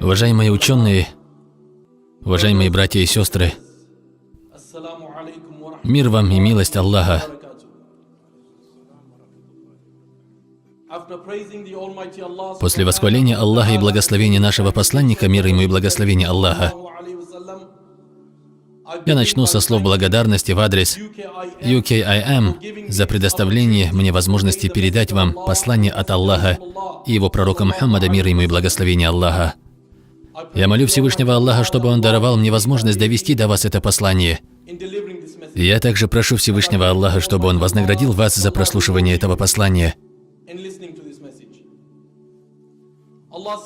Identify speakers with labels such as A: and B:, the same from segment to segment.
A: Уважаемые ученые, уважаемые братья и сестры, мир вам и милость Аллаха. После восхваления Аллаха и благословения нашего посланника, мир ему и благословения Аллаха, я начну со слов благодарности в адрес UKIM за предоставление мне возможности передать вам послание от Аллаха и его пророка Мухаммада, мир ему и благословения Аллаха. Я молю Всевышнего Аллаха, чтобы Он даровал мне возможность довести до вас это послание. И я также прошу Всевышнего Аллаха, чтобы Он вознаградил вас за прослушивание этого послания.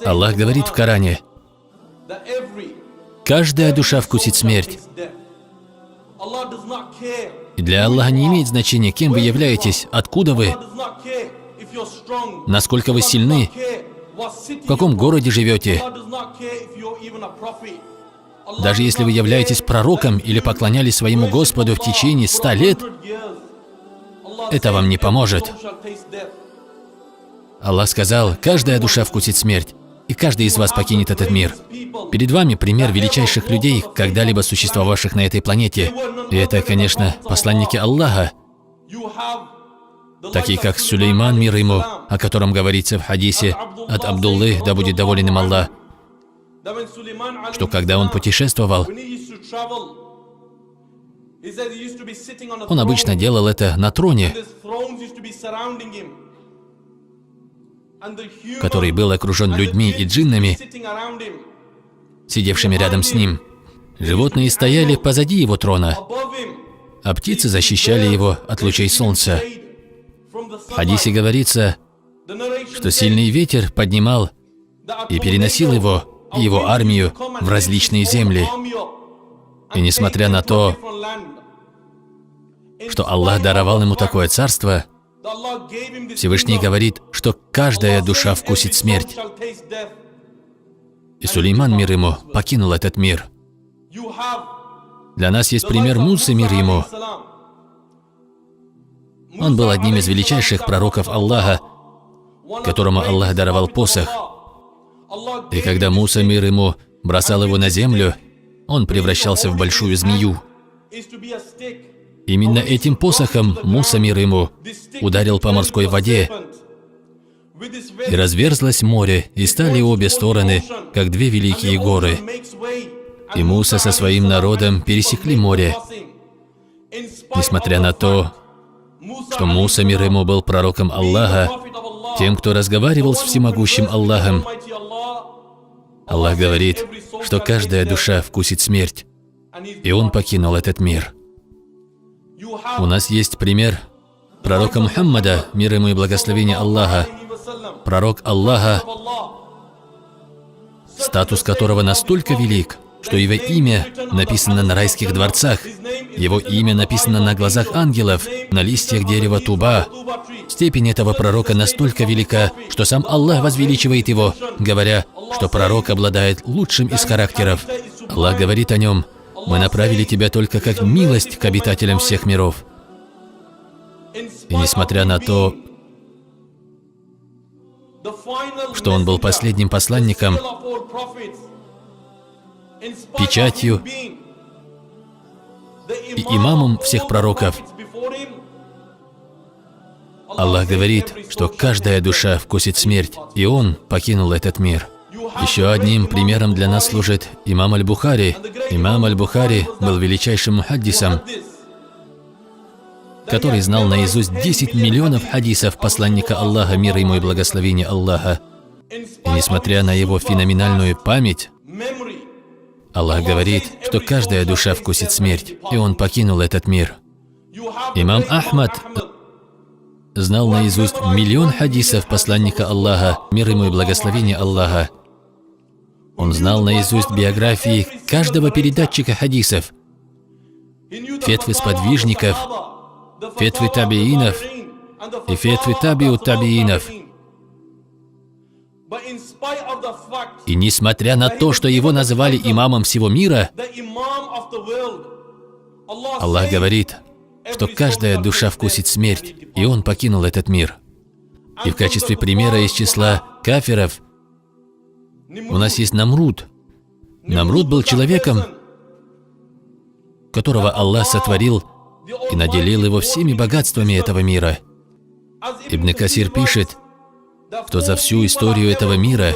A: Аллах говорит в Коране: «Каждая душа вкусит смерть». И для Аллаха не имеет значения, кем вы являетесь, откуда вы, насколько вы сильны, в каком городе живете. Даже если вы являетесь пророком или поклонялись своему Господу в течение 100 лет, это вам не поможет. Аллах сказал: «Каждая душа вкусит смерть, и каждый из вас покинет этот мир». Перед вами пример величайших людей, когда-либо существовавших на этой планете. И это, конечно, посланники Аллаха, такие как Сулейман, мир ему, о котором говорится в хадисе от Абдуллы, да будет доволен им Аллах, что когда он путешествовал, он обычно делал это на троне, который был окружен людьми и джиннами, сидевшими рядом с ним. Животные стояли позади его трона, а птицы защищали его от лучей солнца. В хадисе говорится, что сильный ветер поднимал и переносил его и его армию в различные земли. И несмотря на то, что Аллах даровал ему такое царство, Всевышний говорит, что каждая душа вкусит смерть. И Сулейман, мир ему, покинул этот мир. Для нас есть пример Мусы, мир ему. Он был одним из величайших пророков Аллаха, которому Аллах даровал посох. И когда Муса, мир ему, бросал его на землю, он превращался в большую змею. Именно этим посохом Муса, мир ему, ударил по морской воде, и разверзлось море, и стали обе стороны, как две великие горы. И Муса со своим народом пересекли море. Несмотря на то, что Муса, мир ему, был пророком Аллаха, тем, кто разговаривал с всемогущим Аллахом, Аллах говорит, что каждая душа вкусит смерть, и он покинул этот мир. У нас есть пример пророка Мухаммада, мир ему и благословение Аллаха, пророк Аллаха, статус которого настолько велик, что его имя написано на райских дворцах, его имя написано на глазах ангелов, на листьях дерева Туба. Степень этого пророка настолько велика, что сам Аллах возвеличивает его, говоря, что пророк обладает лучшим из характеров. Аллах говорит о нем: «Мы направили тебя только как милость к обитателям всех миров». И несмотря на то, что он был последним посланником, печатью и имамом всех пророков, Аллах говорит, что каждая душа вкусит смерть, и он покинул этот мир. Еще одним примером для нас служит имам Аль-Бухари. Имам Аль-Бухари был величайшим мухаддисом, который знал наизусть 10 миллионов хадисов посланника Аллаха, мир ему и благословение Аллаха. И несмотря на его феноменальную память, Аллах говорит, что каждая душа вкусит смерть, и он покинул этот мир. Имам Ахмад знал наизусть 1 миллион хадисов посланника Аллаха, мир ему и благословение Аллаха. Он знал наизусть биографии каждого передатчика хадисов, фетвы сподвижников, фетвы табиинов и фетвы табиут табиинов. И несмотря на то, что его называли имамом всего мира, Аллах говорит, что каждая душа вкусит смерть, и он покинул этот мир. И в качестве примера из числа кафиров У нас есть Намруд. Намруд был человеком, которого Аллах сотворил и наделил его всеми богатствами этого мира. Ибн Касир пишет, что за всю историю этого мира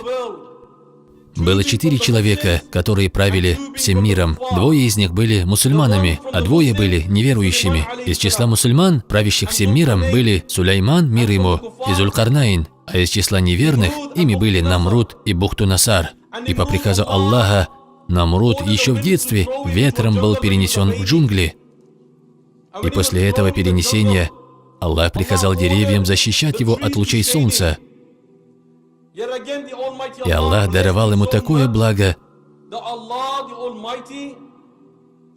A: было 4 человека, которые правили всем миром. 2 из них были мусульманами, а 2 были неверующими. Из числа мусульман, правящих всем миром, были Сулейман, мир ему, и Зулькарнайн, а из числа неверных ими были Намруд и Бухту-Насар. И по приказу Аллаха Намруд еще в детстве ветром был перенесен в джунгли. И после этого перенесения Аллах приказал деревьям защищать его от лучей солнца. И Аллах даровал ему такое благо,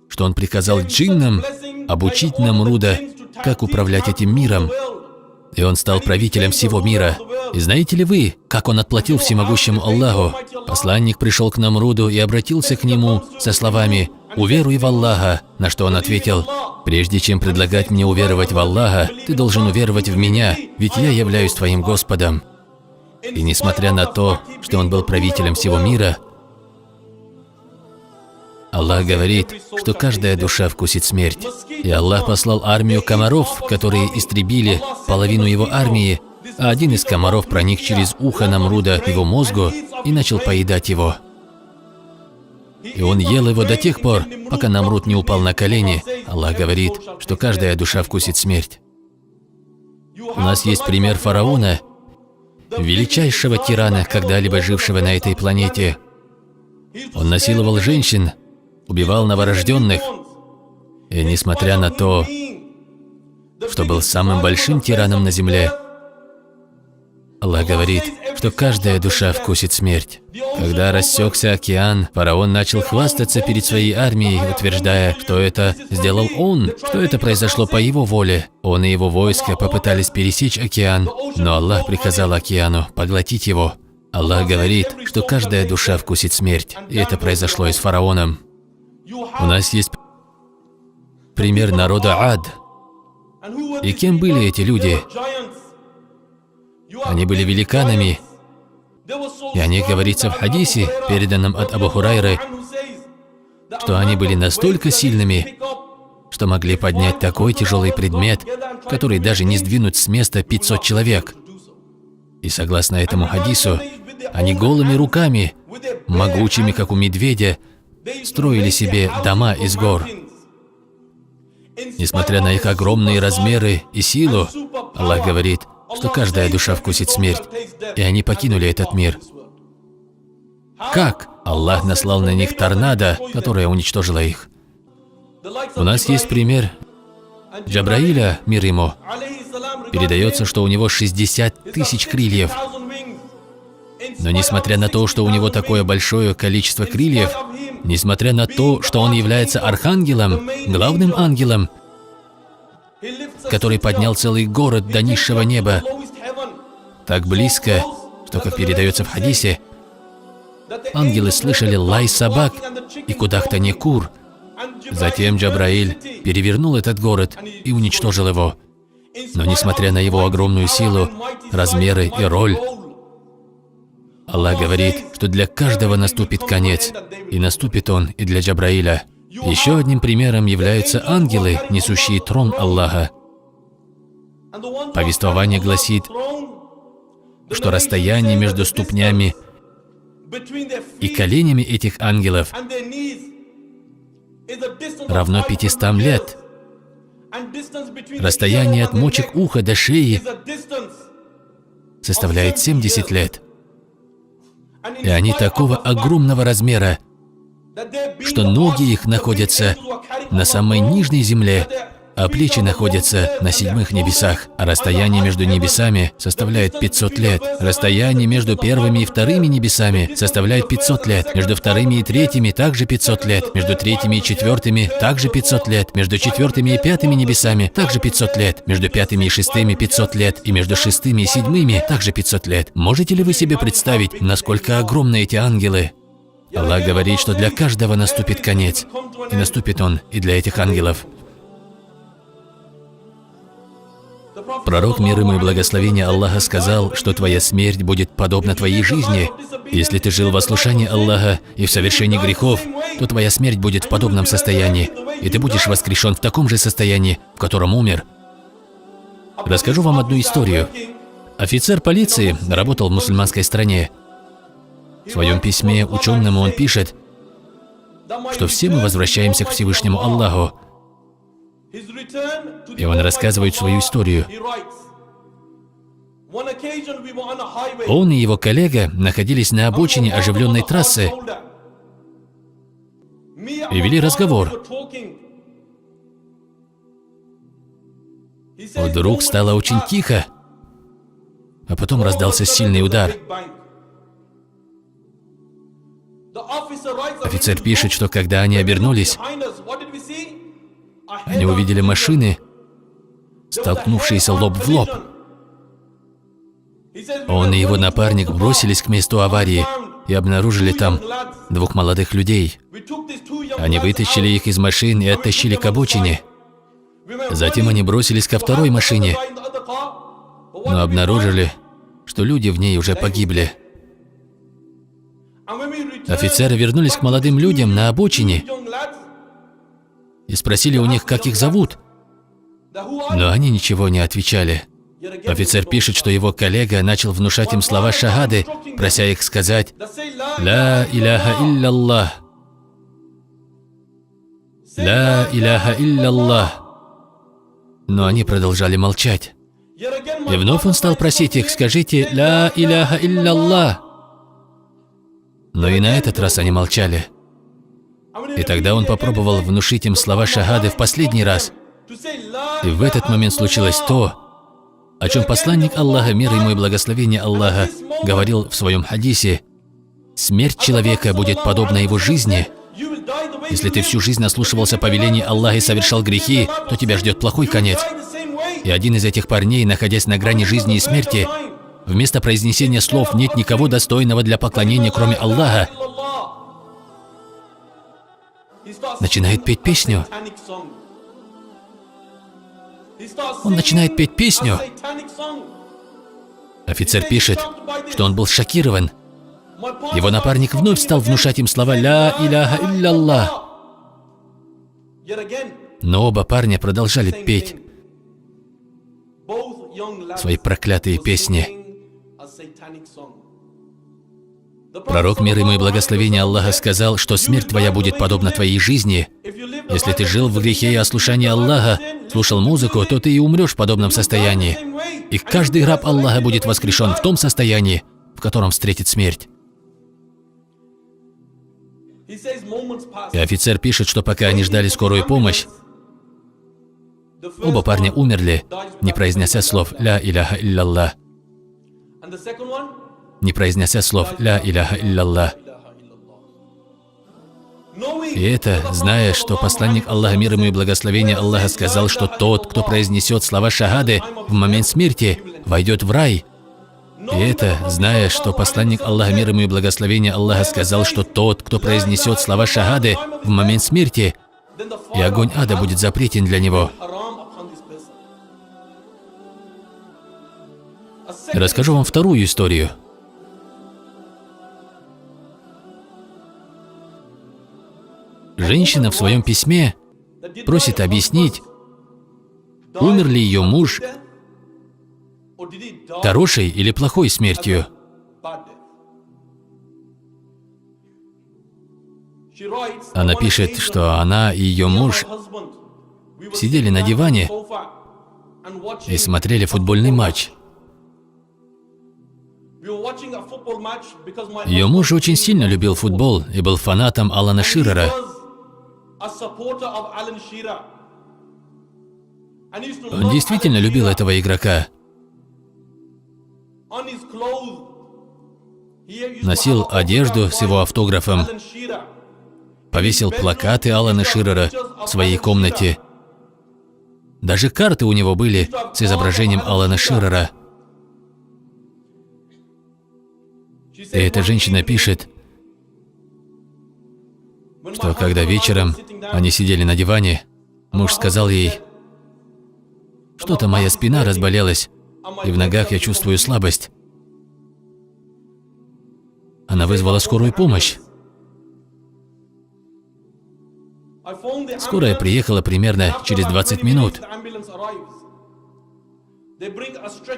A: что Он приказал джиннам обучить Намруда, как управлять этим миром. И он стал правителем всего мира. И знаете ли вы, как он отплатил всемогущему Аллаху? Посланник пришел к Намруду и обратился к нему со словами «Уверуй в Аллаха», на что он ответил: «Прежде чем предлагать мне уверовать в Аллаха, ты должен уверовать в меня, ведь я являюсь твоим Господом». И несмотря на то, что он был правителем всего мира, Аллах говорит, что каждая душа вкусит смерть. И Аллах послал армию комаров, которые истребили половину его армии, а один из комаров проник через ухо Намруда его мозгу и начал поедать его. И он ел его до тех пор, пока Намруд не упал на колени. Аллах говорит, что каждая душа вкусит смерть. У нас есть пример фараона, величайшего тирана, когда-либо жившего на этой планете. Он насиловал женщин, убивал новорожденных, и несмотря на то, что был самым большим тираном на земле, Аллах говорит, что каждая душа вкусит смерть. Когда рассекся океан, фараон начал хвастаться перед своей армией, утверждая, что это сделал он, что это произошло по его воле. Он и его войско попытались пересечь океан, но Аллах приказал океану поглотить его. Аллах говорит, что каждая душа вкусит смерть, и это произошло и с фараоном. У нас есть пример народа Ад. И кем были эти люди? Они были великанами. И о них говорится в хадисе, переданном от Абу Хурайры, что они были настолько сильными, что могли поднять такой тяжелый предмет, который даже не сдвинуть с места 500 человек. И согласно этому хадису, они голыми руками, могучими, как у медведя, строили себе дома из гор. Несмотря на их огромные размеры и силу, Аллах говорит, что каждая душа вкусит смерть, и они покинули этот мир. Как? Аллах наслал на них торнадо, которое уничтожило их. У нас есть пример Джабраиля, мир ему. Передается, что у него 60 тысяч крыльев. Но несмотря на то, что у него такое большое количество крыльев, несмотря на то, что он является архангелом, главным ангелом, который поднял целый город до низшего неба, так близко, что, как передается в хадисе, ангелы слышали лай собак и кудахтанье кур. Затем Джабраиль перевернул этот город и уничтожил его. Но несмотря на его огромную силу, размеры и роль, Аллах говорит, что для каждого наступит конец, и наступит он и для Джабраиля. Еще одним примером являются ангелы, несущие трон Аллаха. Повествование гласит, что расстояние между ступнями и коленями этих ангелов равно 500 лет. Расстояние от мочек уха до шеи составляет 70 лет. И они такого огромного размера, что ноги их находятся на самой нижней земле, а плечи находятся на 7 небесах. А расстояние между небесами составляет 500 лет. Расстояние между первыми и вторыми небесами составляет 500 лет. Между вторыми и третьими также 500 лет. Между третьими и четвертыми также 500 лет. Между четвертыми и пятыми небесами также 500 лет. Между пятыми и шестыми 500 лет. И между шестыми и седьмыми также 500 лет. Можете ли вы себе представить, насколько огромны эти ангелы? Аллах говорит, что для каждого наступит конец. И наступит он и для этих ангелов. Пророк, мир ему и благословение Аллаха, сказал, что твоя смерть будет подобна твоей жизни. Если ты жил в ослушании Аллаха и в совершении грехов, то твоя смерть будет в подобном состоянии, и ты будешь воскрешен в таком же состоянии, в котором умер. Расскажу вам одну историю. Офицер полиции работал в мусульманской стране. В своем письме ученому он пишет, что все мы возвращаемся к Всевышнему Аллаху. И он рассказывает свою историю. Он и его коллега находились на обочине оживленной трассы и вели разговор. Вдруг стало очень тихо, а потом раздался сильный удар. Офицер пишет, что когда они обернулись, они увидели машины, столкнувшиеся лоб в лоб. Он и его напарник бросились к месту аварии и обнаружили там двух молодых людей. Они вытащили их из машин и оттащили к обочине. Затем они бросились ко второй машине, но обнаружили, что люди в ней уже погибли. Офицеры вернулись к молодым людям на обочине и спросили у них, как их зовут, но они ничего не отвечали. Офицер пишет, что его коллега начал внушать им слова шахады, прося их сказать «Ла иляха илляллах! Ла иляха илляллах!» Но они продолжали молчать. И вновь он стал просить их «Скажите «Ла иляха илляллах!» Но и на этот раз они молчали. И тогда он попробовал внушить им слова шахады в последний раз. И в этот момент случилось то, о чем посланник Аллаха, мир ему и благословение Аллаха, говорил в своем хадисе: «Смерть человека будет подобна его жизни. Если ты всю жизнь наслушивался повелений Аллаха и совершал грехи, то тебя ждет плохой конец». И один из этих парней, находясь на грани жизни и смерти, вместо произнесения слов «нет никого достойного для поклонения, кроме Аллаха», начинает петь песню. Он начинает петь песню. Офицер пишет, что он был шокирован. Его напарник вновь стал внушать им слова «Ля иляха илляллах». Но оба парня продолжали петь свои проклятые песни. Пророк, мир ему и благословение Аллаха, сказал, что смерть твоя будет подобна твоей жизни. Если ты жил в грехе и ослушании Аллаха, слушал музыку, то ты и умрешь в подобном состоянии. И каждый раб Аллаха будет воскрешен в том состоянии, в котором встретит смерть. И офицер пишет, что пока они ждали скорую помощь, оба парня умерли, не произнеся слов «Ля иляха илляллах». Не произнеся слов «Ля иляха илляллах». И это, зная, что посланник Аллаха, мир ему и благословение Аллаха, сказал, что тот, кто произнесет слова шахады в момент смерти, войдет в рай. И это, зная, что посланник Аллаха, мир ему и благословение Аллаха, сказал, что тот, кто произнесет слова шахады в момент смерти, и огонь ада будет запретен для него. Расскажу вам вторую историю. Женщина в своем письме просит объяснить, умер ли ее муж хорошей или плохой смертью. Она пишет, что она и ее муж сидели на диване и смотрели футбольный матч. Ее муж очень сильно любил футбол и был фанатом Алана Ширера. Он действительно любил этого игрока. Носил одежду с его автографом, повесил плакаты Алана Ширера в своей комнате. Даже карты у него были с изображением Алана Ширера. И эта женщина пишет, что когда вечером они сидели на диване, муж сказал ей, Что-то моя спина разболелась, и в ногах я чувствую слабость. Она вызвала скорую помощь. Скорая приехала примерно через 20 минут.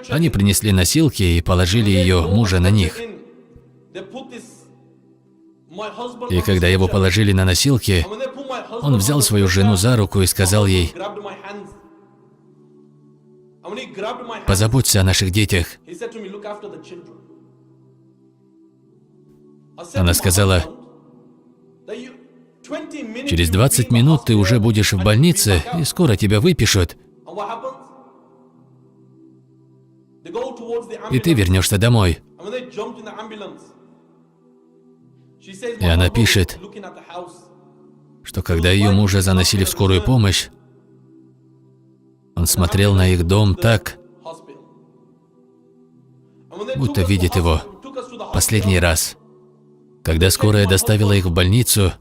A: Они принесли носилки и положили ее мужа на них. И когда его положили на носилки, он взял свою жену за руку и сказал ей: «Позаботься о наших детях». Она сказала: «Через 20 минут ты уже будешь в больнице, и скоро тебя выпишут, и ты вернешься домой». И она пишет, что когда ее мужа заносили в скорую помощь, он смотрел на их дом так, будто видит его последний раз. Когда скорая доставила их в больницу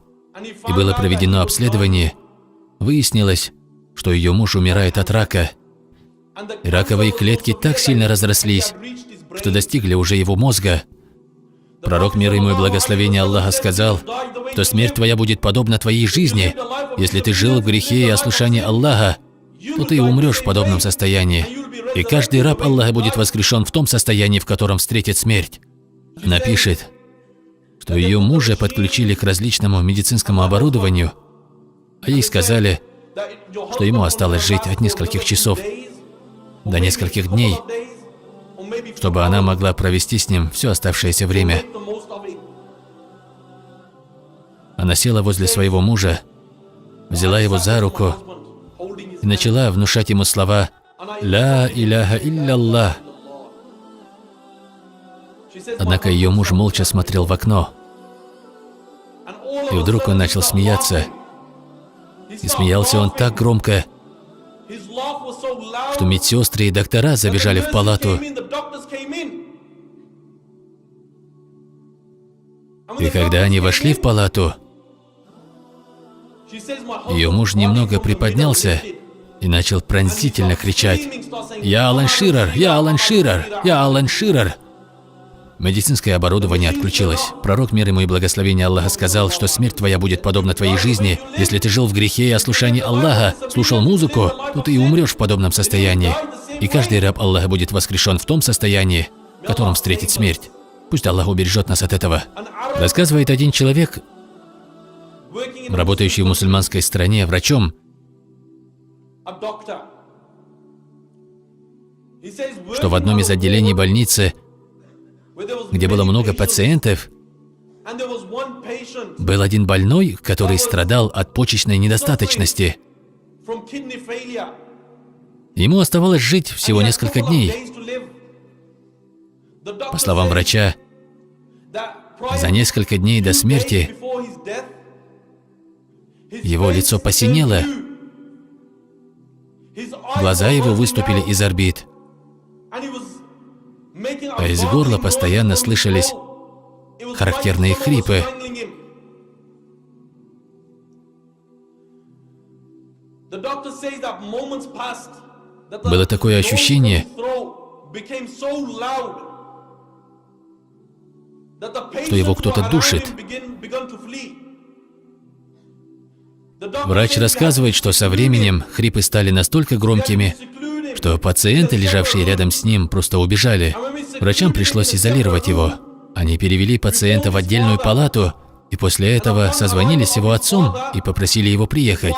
A: и было проведено обследование, выяснилось, что ее муж умирает от рака. И раковые клетки так сильно разрослись, что достигли уже его мозга. Пророк, мир ему и благословение Аллаха, сказал, что смерть твоя будет подобна твоей жизни. Если ты жил в грехе и ослушании Аллаха, то ты и умрешь в подобном состоянии. И каждый раб Аллаха будет воскрешен в том состоянии, в котором встретит смерть. Она пишет, что ее мужа подключили к различному медицинскому оборудованию, а ей сказали, что ему осталось жить от нескольких часов до нескольких дней, чтобы она могла провести с ним все оставшееся время. Она села возле своего мужа, взяла его за руку и начала внушать ему слова «Ла иляха илля-Аллах». Однако ее муж молча смотрел в окно. И вдруг он начал смеяться. И смеялся он так громко, что медсестры и доктора забежали в палату. И когда они вошли в палату, ее муж немного приподнялся и начал пронзительно кричать: «Я Алан Ширар! Я Алан Ширар! Я Алан Ширар!» Медицинское оборудование отключилось. Пророк, мир ему и благословение Аллаха, сказал, что смерть твоя будет подобна твоей жизни. Если ты жил в грехе и ослушании Аллаха, слушал музыку, то ты и умрешь в подобном состоянии. И каждый раб Аллаха будет воскрешен в том состоянии, в котором встретит смерть. Пусть Аллах убережет нас от этого. Рассказывает один человек, работающий в мусульманской стране врачом, что в одном из отделений больницы, где было много пациентов, был один больной, который страдал от почечной недостаточности. Ему оставалось жить всего несколько дней. По словам врача, за несколько дней до смерти его лицо посинело, глаза его выступили из орбит, а из горла постоянно слышались характерные хрипы. Было такое ощущение, что его кто-то душит. Врач рассказывает, что со временем хрипы стали настолько громкими, что пациенты, лежавшие рядом с ним, просто убежали. Врачам пришлось изолировать его. Они перевели пациента в отдельную палату, и после этого созвонились с его отцом и попросили его приехать.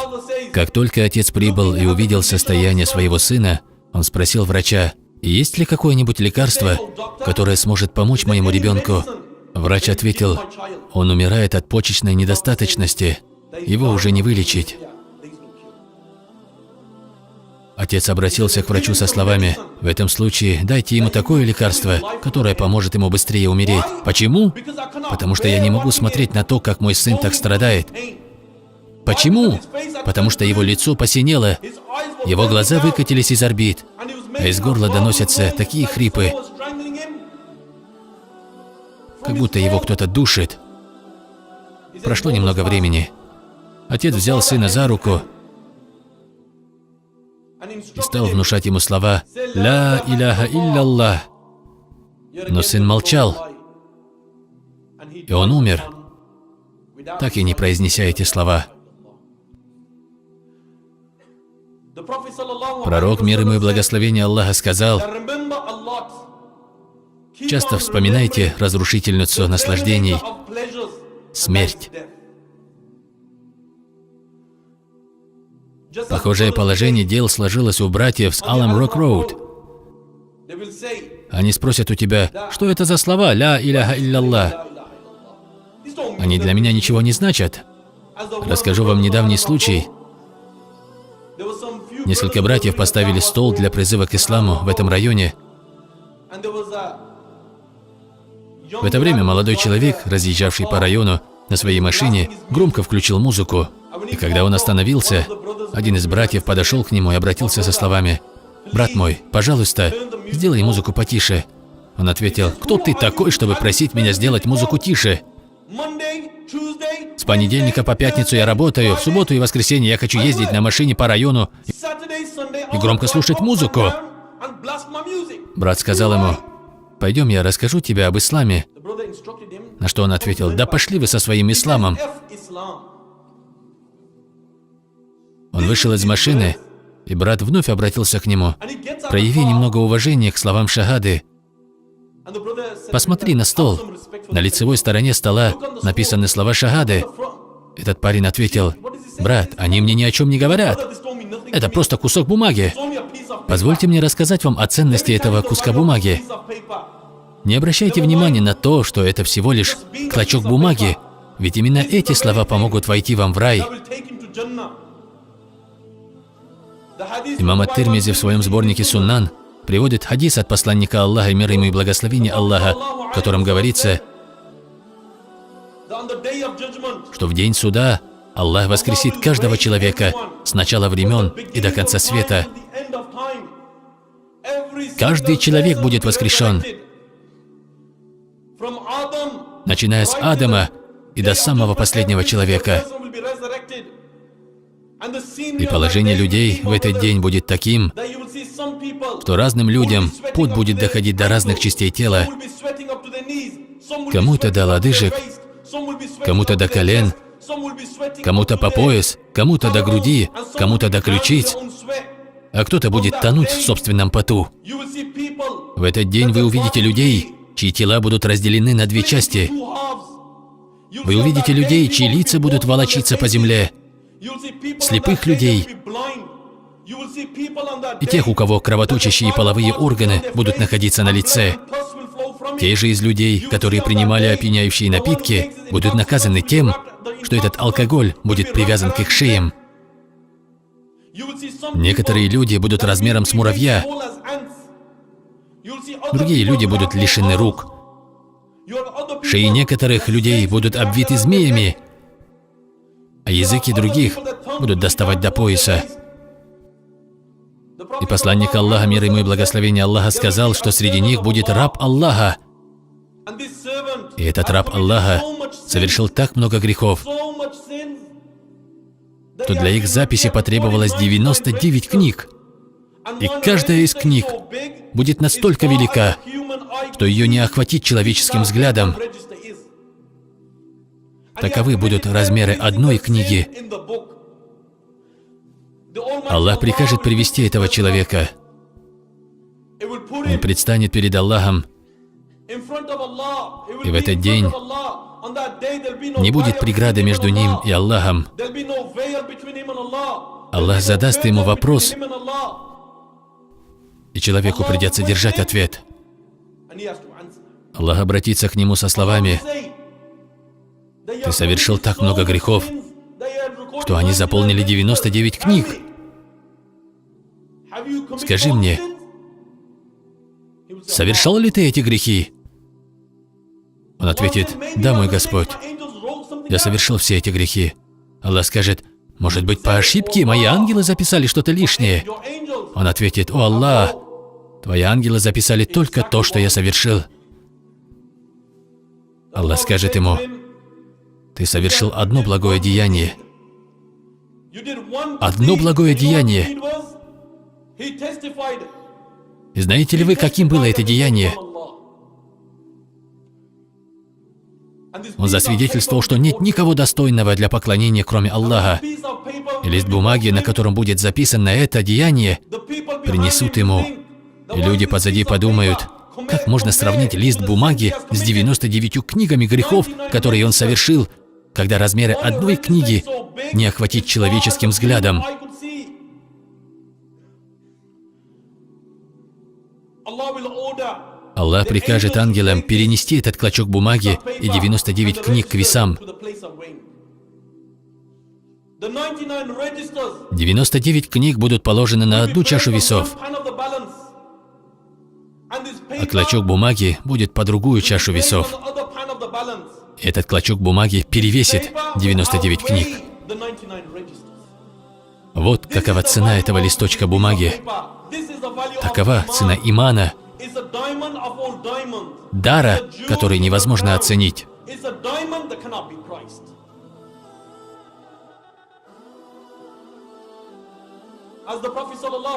A: Как только отец прибыл и увидел состояние своего сына, он спросил врача, есть ли какое-нибудь лекарство, которое сможет помочь моему ребенку. Врач ответил, он умирает от почечной недостаточности, его уже не вылечить. Отец обратился к врачу со словами, в этом случае дайте ему такое лекарство, которое поможет ему быстрее умереть. Почему? Потому что я не могу смотреть на то, как мой сын так страдает. Почему? Потому что его лицо посинело, его глаза выкатились из орбит, а из горла доносятся такие хрипы, как будто его кто-то душит. Прошло немного времени. Отец взял сына за руку и стал внушать ему слова «Ля иляха илля-Аллах». Но сын молчал, и он умер, так и не произнеся эти слова. Пророк, мир ему и благословение Аллаха, сказал: часто вспоминайте разрушительницу наслаждений — смерть. Похожее положение дел сложилось у братьев с Алам Рок Роуд. Они спросят у тебя: что это за слова «Ля иляха илля-Аллах»? Они для меня ничего не значат. Расскажу вам недавний случай. Несколько братьев поставили стол для призыва к исламу в этом районе. В это время молодой человек, разъезжавший по району на своей машине, громко включил музыку. И когда он остановился, один из братьев подошел к нему и обратился со словами: «Брат мой, пожалуйста, сделай музыку потише». Он ответил: «Кто ты такой, чтобы просить меня сделать музыку тише? С понедельника по пятницу я работаю, в субботу и воскресенье я хочу ездить на машине по району и громко слушать музыку». Брат сказал ему: «Пойдем, я расскажу тебе об исламе». На что он ответил: «Да пошли вы со своим исламом». Он вышел из машины, и брат вновь обратился к нему: «Прояви немного уважения к словам шахады. Посмотри на стол. На лицевой стороне стола написаны слова шахады». Этот парень ответил: «Брат, они мне ни о чем не говорят. Это просто кусок бумаги. Позвольте мне рассказать вам о ценности этого куска бумаги. Не обращайте внимания на то, что это всего лишь клочок бумаги, ведь именно эти слова помогут войти вам в рай». Имам Ат-Тирмизи в своем сборнике «Суннан» приводит хадис от посланника Аллаха, мир ему и благословение Аллаха, в котором говорится, что в день суда Аллах воскресит каждого человека с начала времен и до конца света. Каждый человек будет воскрешен, начиная с Адама и до самого последнего человека. И положение людей в этот день будет таким, что разным людям пот будет доходить до разных частей тела. Кому-то до лодыжек, кому-то до колен, кому-то по пояс, кому-то до груди, кому-то до ключиц, а кто-то будет тонуть в собственном поту. В этот день вы увидите людей, чьи тела будут разделены на две части. Вы увидите людей, чьи лица будут волочиться по земле, слепых людей и тех, у кого кровоточащие половые органы будут находиться на лице. Те же из людей, которые принимали опьяняющие напитки, будут наказаны тем, что этот алкоголь будет привязан к их шеям. Некоторые люди будут размером с муравья, другие люди будут лишены рук. Шеи некоторых людей будут обвиты змеями, а языки других будут доставать до пояса. И посланник Аллаха, мир ему и благословение Аллаха, сказал, что среди них будет раб Аллаха. И этот раб Аллаха совершил так много грехов, что для их записи потребовалось 99 книг. И каждая из книг будет настолько велика, что ее не охватить человеческим взглядом. Таковы будут размеры одной книги. Аллах прикажет привести этого человека. Он предстанет перед Аллахом, и в этот день не будет преграды между ним и Аллахом. Аллах задаст ему вопрос, и человеку придется держать ответ. Аллах обратится к нему со словами: «Ты совершил так много грехов, что они заполнили 99 книг. Скажи мне, совершал ли ты эти грехи?» Он ответит: «Да, мой Господь, я совершил все эти грехи». Аллах скажет: «Может быть, по ошибке мои ангелы записали что-то лишнее?» Он ответит: «О Аллах, твои ангелы записали только то, что я совершил». Аллах скажет ему: «Ты совершил одно благое деяние. Одно благое деяние. И знаете ли вы, каким было это деяние? Он засвидетельствовал, что нет никого достойного для поклонения, кроме Аллаха. И лист бумаги, на котором будет записано это деяние, принесут ему. И люди позади подумают, как можно сравнить лист бумаги с 99 книгами грехов, которые он совершил, когда размеры одной книги не охватить человеческим взглядом. Аллах прикажет ангелам перенести этот клочок бумаги и 99 книг к весам. 99 книг будут положены на одну чашу весов, а клочок бумаги будет по другую чашу весов. Этот клочок бумаги перевесит 99 книг. Вот какова цена этого листочка бумаги. Такова цена имана, дара, который невозможно оценить.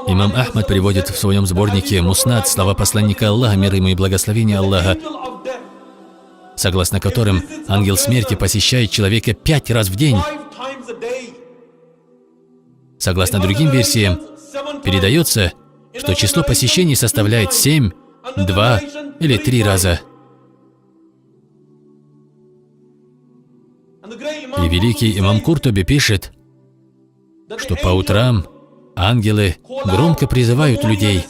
A: Имам Ахмад приводит в своем сборнике «Муснад» слова посланника Аллаха, мир ему и благословения Аллаха, согласно которым ангел смерти посещает человека 5 раз в день. Согласно другим версиям, передается, что число посещений составляет 7, 2 или 3 раза. И великий имам Куртуби пишет, что по утрам ангелы громко призывают людей: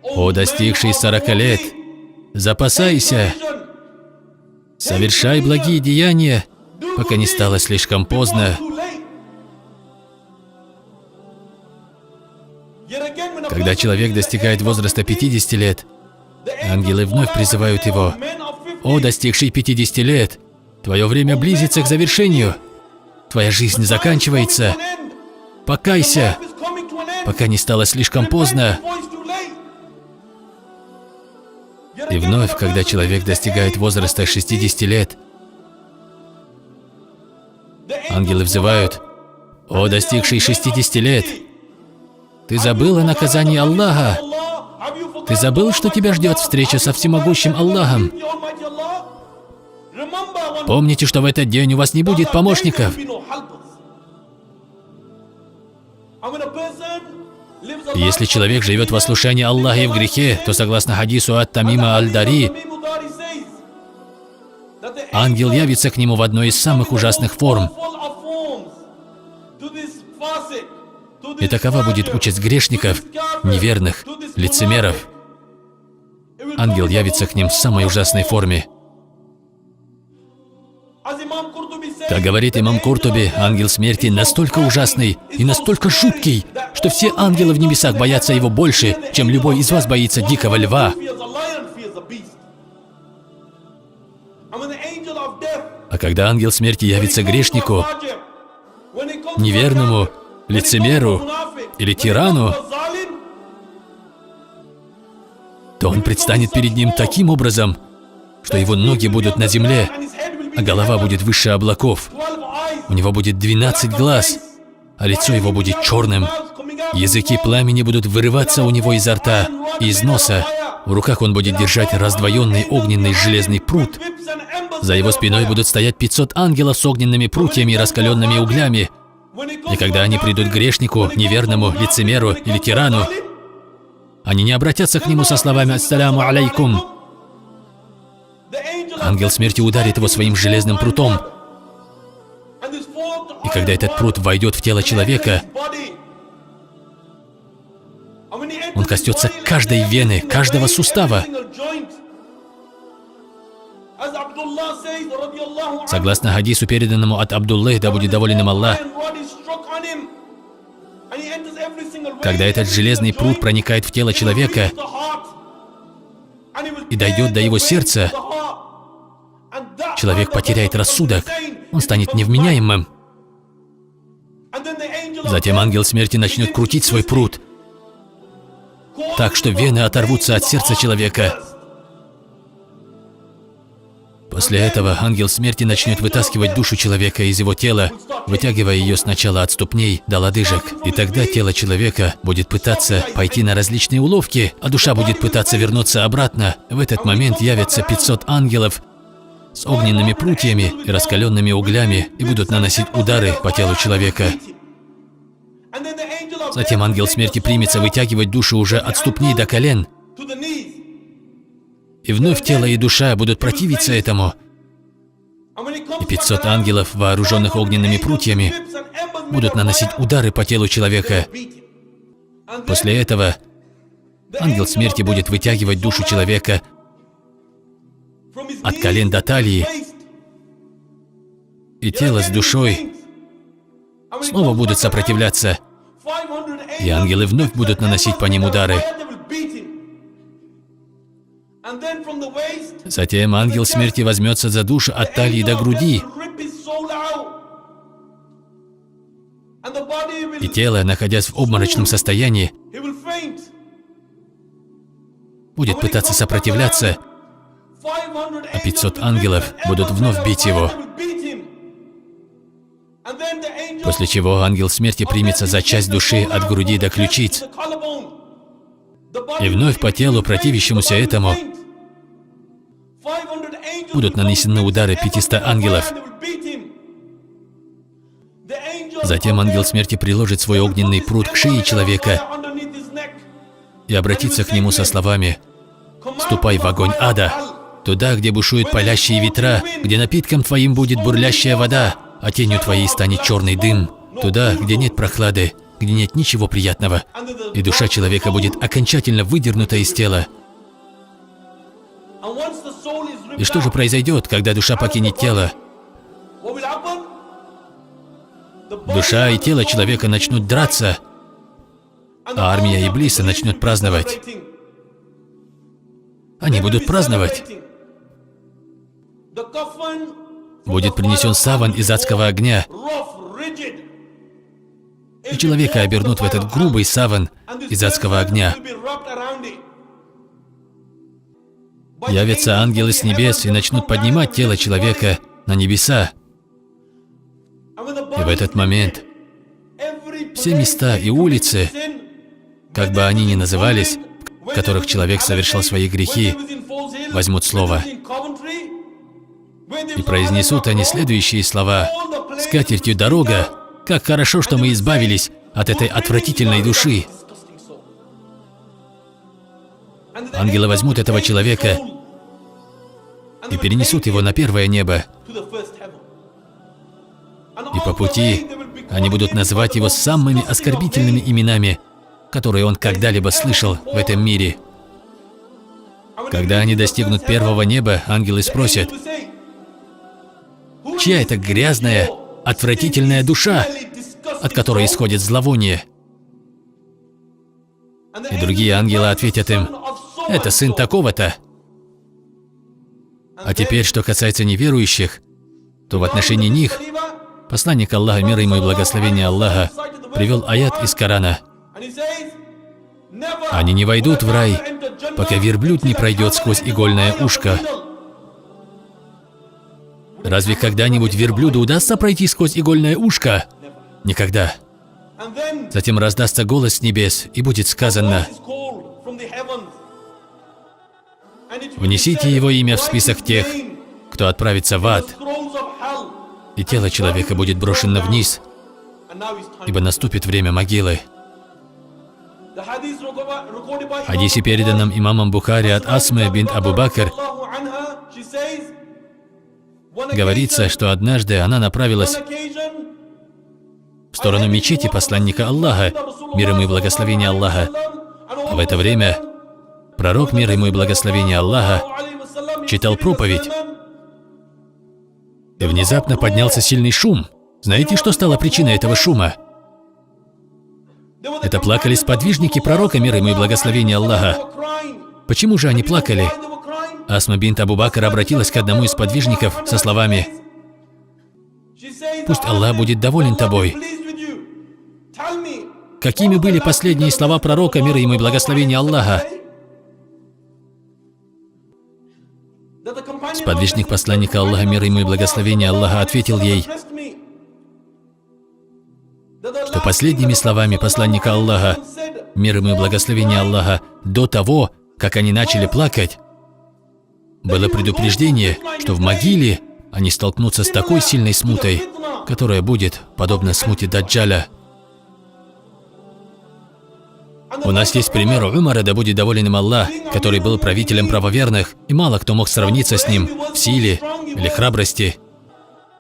A: «О, достигший 40 лет, запасайся, совершай благие деяния, пока не стало слишком поздно». Когда человек достигает возраста 50 лет, ангелы вновь призывают его: «О, достигший 50 лет, твое время близится к завершению, твоя жизнь заканчивается, покайся, пока не стало слишком поздно». И вновь, когда человек достигает возраста 60 лет, ангелы взывают: «О, достигший 60 лет, ты забыл о наказании Аллаха? Ты забыл, что тебя ждет встреча со всемогущим Аллахом? Помните, что в этот день у вас не будет помощников». Если человек живет в ослушании Аллаха и в грехе, то согласно хадису от Тамима аль-Дари, ангел явится к нему в одной из самых ужасных форм. И такова будет участь грешников, неверных, лицемеров. Ангел явится к ним в самой ужасной форме. Как говорит имам Куртуби, ангел смерти настолько ужасный и настолько жуткий, что все ангелы в небесах боятся его больше, чем любой из вас боится дикого льва. А когда ангел смерти явится грешнику, неверному, лицемеру или тирану, то он предстанет перед ним таким образом, что его ноги будут на земле, а голова будет выше облаков. У него будет 12 глаз, а лицо его будет черным. Языки пламени будут вырываться у него изо рта и из носа. В руках он будет держать раздвоенный огненный железный прут. За его спиной будут стоять 500 ангелов с огненными прутьями и раскаленными углями. И когда они придут к грешнику, неверному, лицемеру или тирану, они не обратятся к нему со словами «Ассаляму алейкум». Ангел смерти ударит его своим железным прутом. И когда этот прут войдет в тело человека, он коснется каждой вены, каждого сустава. Согласно хадису, переданному от Абдуллы, да будет доволен им Аллах, когда этот железный прут проникает в тело человека и дойдет до его сердца, человек потеряет рассудок, он станет невменяемым. Затем ангел смерти начнет крутить свой прут, так что вены оторвутся от сердца человека. После этого ангел смерти начнет вытаскивать душу человека из его тела, вытягивая ее сначала от ступней до лодыжек. И тогда тело человека будет пытаться пойти на различные уловки, а душа будет пытаться вернуться обратно. В этот момент явятся 500 ангелов с огненными прутьями и раскаленными углями и будут наносить удары по телу человека. Затем ангел смерти примется вытягивать душу уже от ступней до колен. И вновь тело и душа будут противиться этому. И 500 ангелов, вооруженных огненными прутьями, будут наносить удары по телу человека. После этого ангел смерти будет вытягивать душу человека от колен до талии. И тело с душой снова будут сопротивляться. И ангелы вновь будут наносить по ним удары. Затем ангел смерти возьмется за душу от талии до груди. И тело, находясь в обморочном состоянии, будет пытаться сопротивляться, а 500 ангелов будут вновь бить его. После чего ангел смерти примется за часть души от груди до ключиц. И вновь по телу, противящемуся этому, будут нанесены удары 500 ангелов. Затем ангел смерти приложит свой огненный прут к шее человека и обратится к нему со словами: «Ступай в огонь ада, туда, где бушуют палящие ветра, где напитком твоим будет бурлящая вода, а тенью твоей станет черный дым, туда, где нет прохлады, где нет ничего приятного, и душа человека будет окончательно выдернута из тела». И что же произойдет, когда душа покинет тело? Душа и тело человека начнут драться, а армия Иблиса начнет праздновать. Они будут праздновать. Будет принесен саван из адского огня, и человека обернут в этот грубый саван из адского огня. Явятся ангелы с небес и начнут поднимать тело человека на небеса. И в этот момент все места и улицы, как бы они ни назывались, в которых человек совершал свои грехи, возьмут слово. И произнесут они следующие слова: «Скатертью дорога, как хорошо, что мы избавились от этой отвратительной души». Ангелы возьмут этого человека и перенесут его на первое небо. И по пути они будут называть его самыми оскорбительными именами, которые он когда-либо слышал в этом мире. Когда они достигнут первого неба, ангелы спросят: «Чья это грязная, отвратительная душа, от которой исходит зловоние?» И другие ангелы ответят им: «Это сын такого-то». А теперь, что касается неверующих, то в отношении них посланник Аллаха, мир ему и благословение Аллаха, привел аят из Корана: «Они не войдут в рай, пока верблюд не пройдет сквозь игольное ушко». Разве когда-нибудь верблюду удастся пройти сквозь игольное ушко? Никогда. Затем раздастся голос с небес, и будет сказано: «Внесите его имя в список тех, кто отправится в ад». И тело человека будет брошено вниз, ибо наступит время могилы. В хадисе, переданном имамом Бухари от Асмы бинт Абу Бакр, говорится, что однажды она направилась в сторону мечети посланника Аллаха, мир ему и благословение Аллаха. А в это время пророк, мир ему и благословение Аллаха, читал проповедь. И внезапно поднялся сильный шум. Знаете, что стало причиной этого шума? Это плакали сподвижники пророка, мир ему и благословение Аллаха. Почему же они плакали? Асма бинт Абу Бакр обратилась к одному из сподвижников со словами: «Пусть Аллах будет доволен тобой. Какими были последние слова пророка, мир ему и благословение Аллаха?» Сподвижник посланника Аллаха, мир ему и благословение Аллаха, ответил ей, что последними словами посланника Аллаха, мир ему и благословение Аллаха, до того, как они начали плакать, было предупреждение, что в могиле они столкнутся с такой сильной смутой, которая будет подобна смуте Даджаля. У нас есть пример Умара, да будет доволен им Аллах, который был правителем правоверных, и мало кто мог сравниться с ним в силе или храбрости.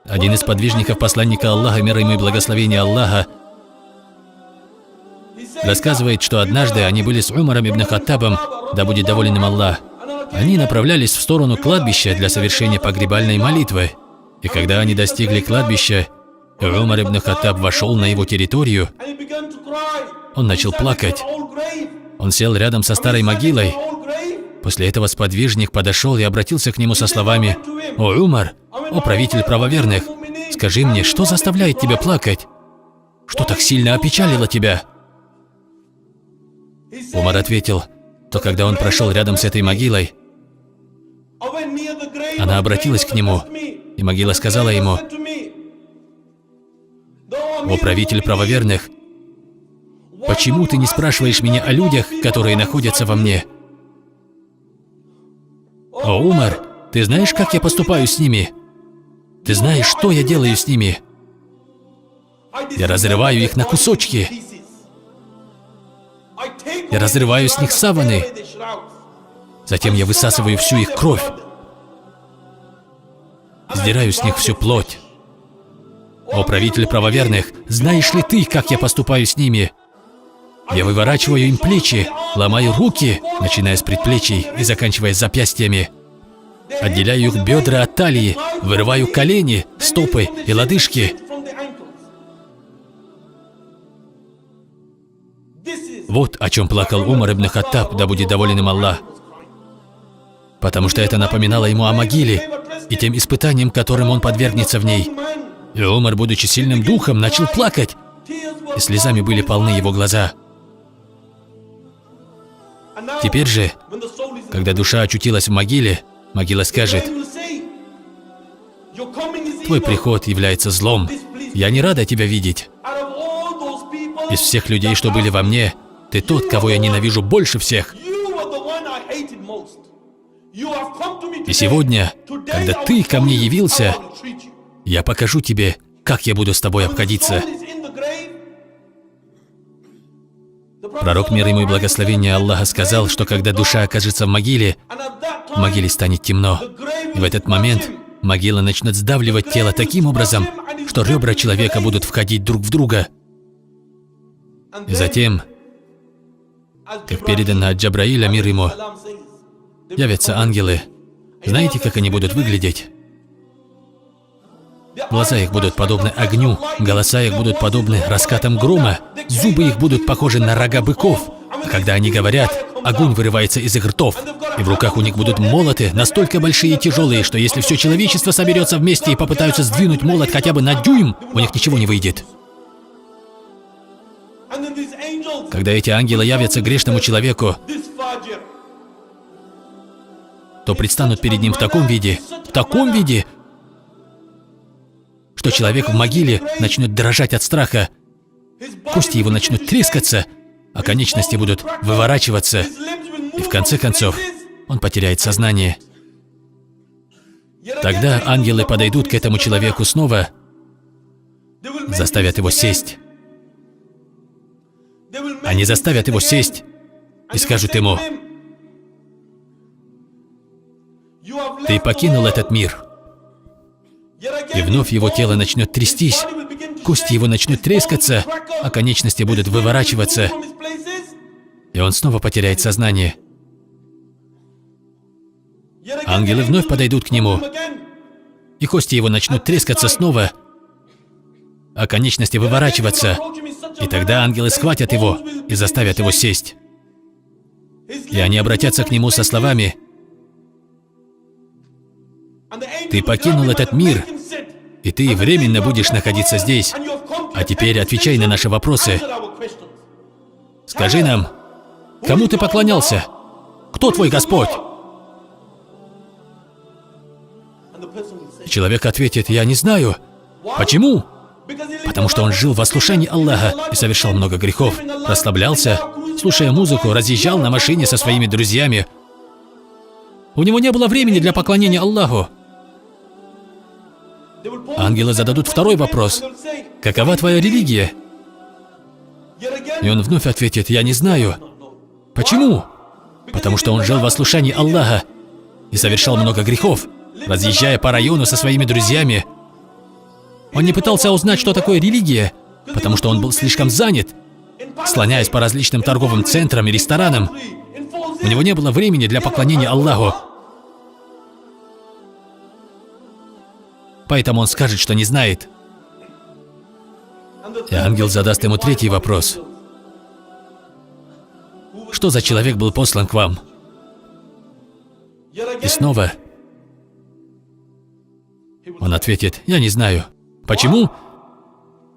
A: Один из подвижников посланника Аллаха, мир ему и благословение Аллаха, рассказывает, что однажды они были с Умаром ибн Хаттабом, да будет доволен им Аллах. Они направлялись в сторону кладбища для совершения погребальной молитвы. И когда они достигли кладбища, Умар ибн Хаттаб вошел на его территорию, он начал плакать. Он сел рядом со старой могилой. После этого сподвижник подошел и обратился к нему со словами: «О, Умар, о правитель правоверных, скажи мне, что заставляет тебя плакать? Что так сильно опечалило тебя?» Умар ответил, что когда он прошел рядом с этой могилой, она обратилась к нему, и могила сказала ему: «О правитель правоверных, почему ты не спрашиваешь меня о людях, которые находятся во мне? О, Умар, ты знаешь, как я поступаю с ними? Ты знаешь, что я делаю с ними? Я разрываю их на кусочки. Я разрываю с них саваны. Затем я высасываю всю их кровь. Сдираю с них всю плоть. О правитель правоверных, знаешь ли ты, как я поступаю с ними? Я выворачиваю им плечи, ломаю руки, начиная с предплечий и заканчивая запястьями. Отделяю их бедра от талии, вырываю колени, стопы и лодыжки. Вот о чем плакал Умар ибн Хаттаб, да будет доволен им Аллах. Потому что это напоминало ему о могиле и тем испытаниям, которым он подвергнется в ней. И Умар, будучи сильным духом, начал плакать, и слезами были полны его глаза. Теперь же, когда душа очутилась в могиле, могила скажет: «Твой приход является злом. Я не рада тебя видеть. Из всех людей, что были во мне, ты тот, кого я ненавижу больше всех. И сегодня, когда ты ко мне явился, я покажу тебе, как я буду с тобой обходиться». Пророк, мир ему и благословение Аллаха, сказал, что когда душа окажется в могиле станет темно. И в этот момент могила начнет сдавливать тело таким образом, что ребра человека будут входить друг в друга. И затем, как передано от Джабраиля, мир ему, явятся ангелы. Знаете, как они будут выглядеть? Глаза их будут подобны огню, голоса их будут подобны раскатам грома, зубы их будут похожи на рога быков. А когда они говорят, огонь вырывается из их ртов, и в руках у них будут молоты, настолько большие и тяжелые, что если все человечество соберется вместе и попытаются сдвинуть молот хотя бы на дюйм, у них ничего не выйдет. Когда эти ангелы явятся грешному человеку, то предстанут перед ним в таком виде, что человек в могиле начнет дрожать от страха, кости его начнут трескаться, а конечности будут выворачиваться, и в конце концов он потеряет сознание. Тогда ангелы подойдут к этому человеку снова, заставят его сесть. Они заставят его сесть и скажут ему: «Ты покинул этот мир». И вновь его тело начнет трястись, кости его начнут трескаться, а конечности будут выворачиваться, и он снова потеряет сознание. Ангелы вновь подойдут к нему, и кости его начнут трескаться снова, а конечности выворачиваться, и тогда ангелы схватят его и заставят его сесть. И они обратятся к нему со словами: «Ты покинул этот мир, и ты временно будешь находиться здесь. А теперь отвечай на наши вопросы. Скажи нам, кому ты поклонялся? Кто твой Господь?» Человек ответит: «Я не знаю». Почему? Потому что он жил в ослушании Аллаха и совершал много грехов, расслаблялся, слушая музыку, разъезжал на машине со своими друзьями. У него не было времени для поклонения Аллаху. Ангелы зададут второй вопрос: «Какова твоя религия?» И он вновь ответит: «Я не знаю». Почему? Потому что он жил в ослушании Аллаха и совершал много грехов, разъезжая по району со своими друзьями. Он не пытался узнать, что такое религия, потому что он был слишком занят, слоняясь по различным торговым центрам и ресторанам. У него не было времени для поклонения Аллаху. Поэтому он скажет, что не знает. И ангел задаст ему третий вопрос: «Что за человек был послан к вам?» И снова он ответит: «Я не знаю». Почему?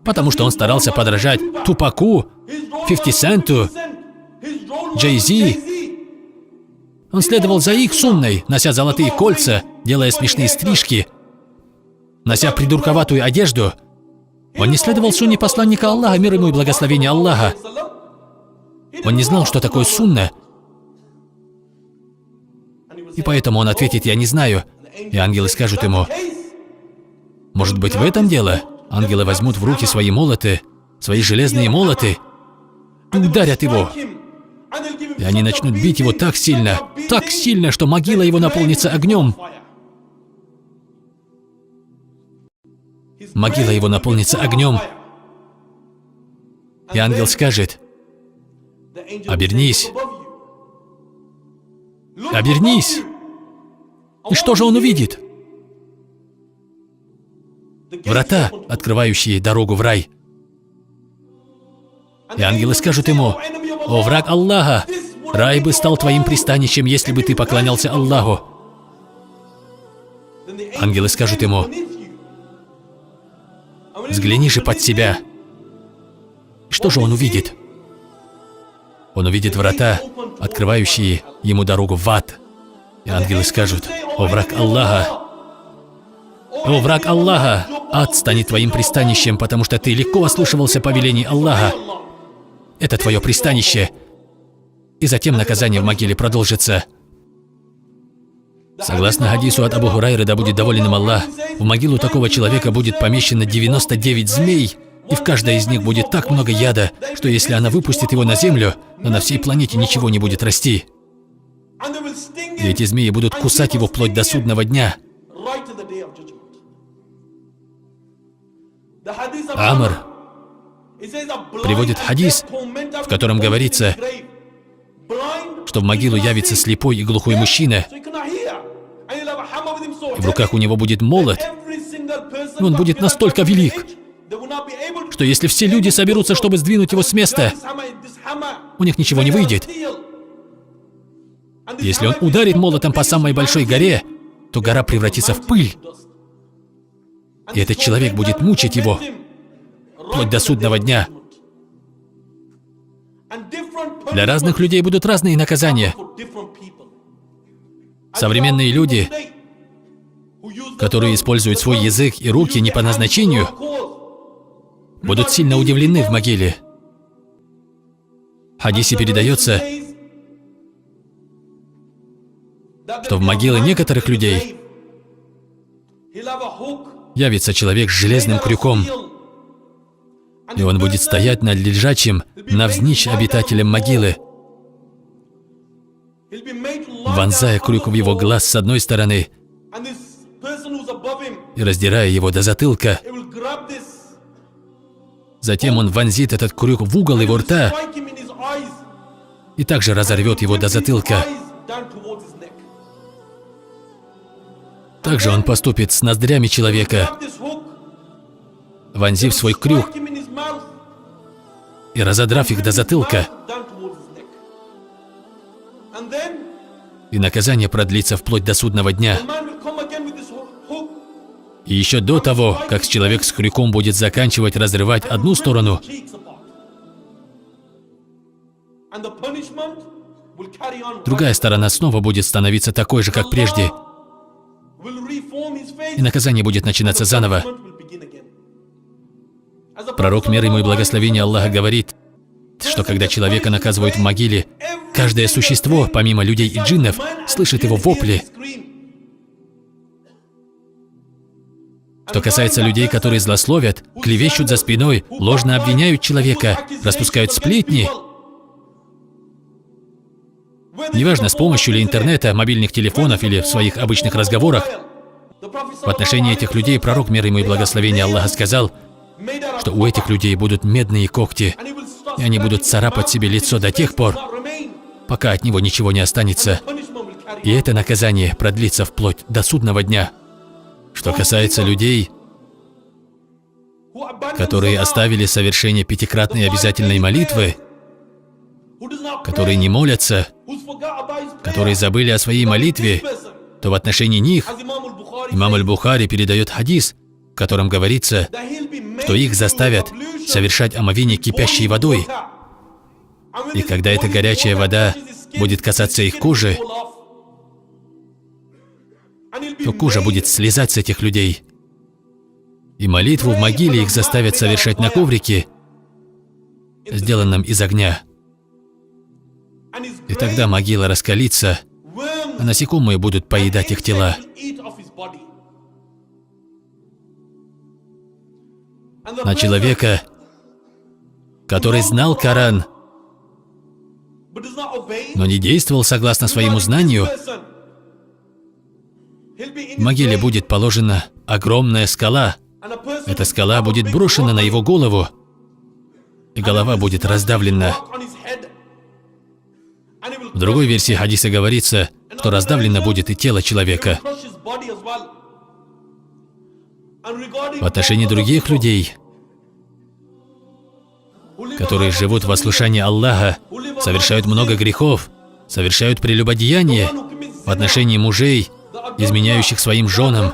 A: Потому что он старался подражать Тупаку, 50 Центу, Джей-Зи. Он следовал за их сунной, нося золотые кольца, делая смешные стрижки, нося придурковатую одежду. Он не следовал сунне посланника Аллаха, мир ему и благословение Аллаха. Он не знал, что такое сунна. И поэтому он ответит: «Я не знаю». И ангелы скажут ему: «Может быть, в этом дело?» Ангелы возьмут в руки свои молоты, свои железные молоты, и ударят его. И они начнут бить его так сильно, что могила его наполнится огнем. Могила его наполнится огнем. И ангел скажет: «Обернись! Обернись!» И что же он увидит? Врата, открывающие дорогу в рай. И ангелы скажут ему: «О, враг Аллаха! Рай бы стал твоим пристанищем, если бы ты поклонялся Аллаху». Ангелы скажут ему: «Взгляни же под себя». Что же он увидит? Он увидит врата, открывающие ему дорогу в ад. И ангелы скажут: «О, враг Аллаха! О, враг Аллаха! Ад станет твоим пристанищем, потому что ты легко ослушивался повелений Аллаха. Это твое пристанище». И затем наказание в могиле продолжится. Согласно хадису от Абу Хурайры, да будет доволен им Аллах, в могилу такого человека будет помещено 99 змей, и в каждой из них будет так много яда, что если она выпустит его на землю, то на всей планете ничего не будет расти. И эти змеи будут кусать его вплоть до судного дня. Амр приводит хадис, в котором говорится, что в могилу явится слепой и глухой мужчина, и в руках у него будет молот, и он будет настолько велик, что если все люди соберутся, чтобы сдвинуть его с места, у них ничего не выйдет. Если он ударит молотом по самой большой горе, то гора превратится в пыль. И этот человек будет мучить его вплоть до судного дня. Для разных людей будут разные наказания. Современные люди, которые используют свой язык и руки не по назначению, будут сильно удивлены в могиле. В хадисе передается, что в могилы некоторых людей явится человек с железным крюком, и он будет стоять над лежачим навзничь обитателем могилы, вонзая крюк в его глаз с одной стороны и раздирая его до затылка. Затем он вонзит этот крюк в угол его рта и также разорвет его до затылка. Также он поступит с ноздрями человека, вонзив свой крюк и разодрав их до затылка. И наказание продлится вплоть до судного дня. И еще до того, как человек с крюком будет заканчивать разрывать одну сторону, другая сторона снова будет становиться такой же, как прежде. и наказание будет начинаться заново. Пророк, мир ему и благословение Аллаха, говорит, что когда человека наказывают в могиле, каждое существо, помимо людей и джиннов, слышит его вопли. Что касается людей, которые злословят, клевещут за спиной, ложно обвиняют человека, распускают сплетни, неважно, с помощью ли интернета, мобильных телефонов или в своих обычных разговорах, в отношении этих людей пророк, мир ему и благословение Аллаха, сказал, что у этих людей будут медные когти, и они будут царапать себе лицо до тех пор, пока от него ничего не останется. И это наказание продлится вплоть до судного дня. Что касается людей, которые оставили совершение пятикратной обязательной молитвы, которые не молятся, которые забыли о своей молитве, то в отношении них имам Аль-Бухари передает хадис, в котором говорится, что их заставят совершать омовение кипящей водой. И когда эта горячая вода будет касаться их кожи, то кожа будет слезать с этих людей. И молитву в могиле их заставят совершать на коврике, сделанном из огня. И тогда могила раскалится, а насекомые будут поедать их тела. На человека, который знал Коран, но не действовал согласно своему знанию, в могиле будет положена огромная скала. Эта скала будет брошена на его голову, и голова будет раздавлена. В другой версии хадиса говорится, что раздавлено будет и тело человека. В отношении других людей, которые живут в ослушании Аллаха, совершают много грехов, совершают прелюбодеяние, в отношении мужей, изменяющих своим женам,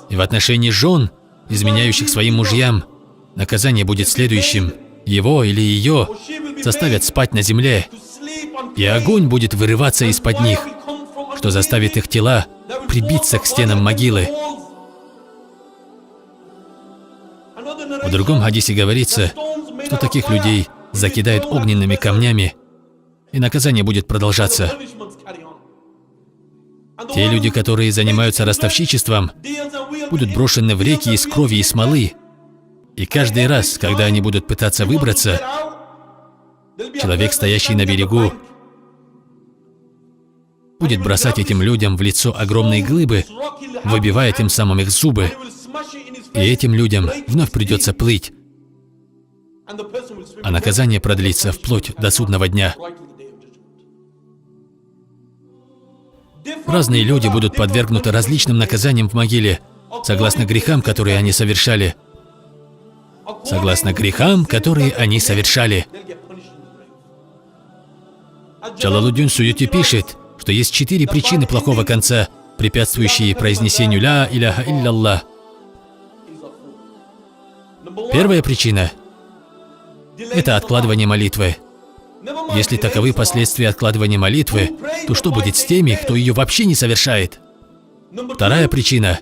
A: и в отношении жен, изменяющих своим мужьям, наказание будет следующим. Его или ее заставят спать на земле, и огонь будет вырываться из-под них, что заставит их тела прибиться к стенам могилы. В другом хадисе говорится, что таких людей закидают огненными камнями, и наказание будет продолжаться. Те люди, которые занимаются ростовщичеством, будут брошены в реки из крови и смолы. И каждый раз, когда они будут пытаться выбраться, человек, стоящий на берегу, будет бросать этим людям в лицо огромные глыбы, выбивая тем самым их зубы. И этим людям вновь придется плыть, а наказание продлится вплоть до судного дня. Разные люди будут подвергнуты различным наказаниям в могиле, согласно грехам, которые они совершали. Согласно грехам, которые они совершали. Джалалуддин Суюти пишет, что есть 4 причины плохого конца, препятствующие произнесению «Ля иляха илля-Аллах». Первая причина – это откладывание молитвы. Если таковы последствия откладывания молитвы, то что будет с теми, кто ее вообще не совершает? Вторая причина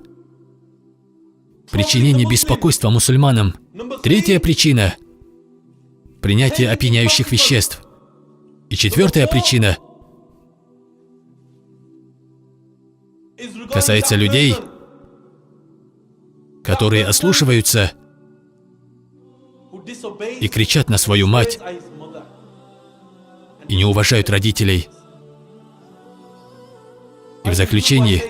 A: – причинение беспокойства мусульманам. Третья причина – принятие опьяняющих веществ. И четвертая причина касается людей, которые ослушиваются и кричат на свою мать, и не уважают родителей. И в заключении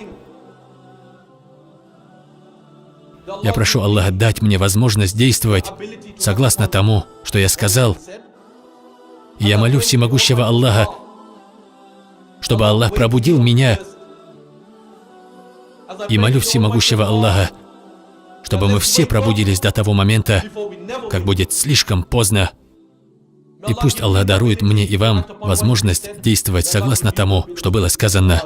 A: я прошу Аллаха дать мне возможность действовать согласно тому, что я сказал. И я молю всемогущего Аллаха, чтобы Аллах пробудил меня. И молю всемогущего Аллаха, чтобы мы все пробудились до того момента, как будет слишком поздно. И пусть Аллах дарует мне и вам возможность действовать согласно тому, что было сказано.